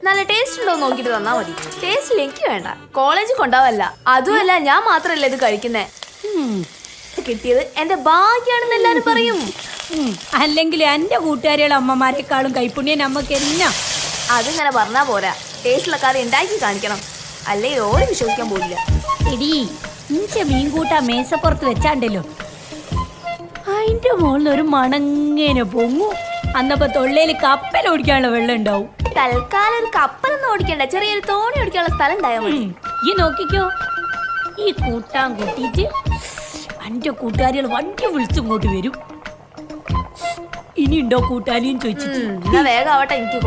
നല്ല ടേസ്റ്റ് ഉണ്ടോ നോക്കിട്ട് തന്നാ മതി. ടേസ്റ്റിൽ എനിക്ക് വേണ്ട, കോളേജിൽ കൊണ്ടാവല്ല. അതുമല്ല, ഞാൻ മാത്രല്ല ഇത് കഴിക്കുന്നേ. കിട്ടിയത് എന്റെ ഭാഗ്യാണെന്ന് എല്ലാരും പറയും. അല്ലെങ്കിൽ എന്റെ കൂട്ടുകാരികളെ അമ്മമാരെക്കാളും കൈപ്പുണ്യം നമ്മക്ക് എന്നാ. അതിങ്ങനെ പറഞ്ഞാ പോരാ, ടേസ്റ്റുള്ള കറി ഉണ്ടാക്കി കാണിക്കണം, അല്ലേ ഓര് വിശ്വസിക്കാൻ പോലില്ല. എടീ, ഇഞ്ച മീൻകൂട്ടാ മേശപ്പുറത്ത് വെച്ചാണ്ടല്ലോ, അതിന്റെ മുകളിൽ ഒരു മണങ്ങനെ പൊങ്ങു. അന്നപ്പോ തൊള്ളേല് കപ്പൽ ഓടിക്കാനുള്ള വെള്ളം ഉണ്ടാവും. തൽക്കാലം ഒരു കപ്പലൊന്നും ഓടിക്കണ്ട, ചെറിയൊരു തോണി ഓടിക്കാനുള്ള സ്ഥലം ഉണ്ടായാൽ മതി. ഈ നോക്കിക്കോ, ഈ കൂട്ടാൻ കൂട്ടിയിട്ട് എന്റെ കൂട്ടുകാരികൾ വണ്ടി വിളിച്ചിങ്ങോട്ട് വരും. ഇനിയുണ്ടോ കൂട്ടാനും ചോദിച്ചിട്ട്. വേഗം ആവട്ടെ, എനിക്ക്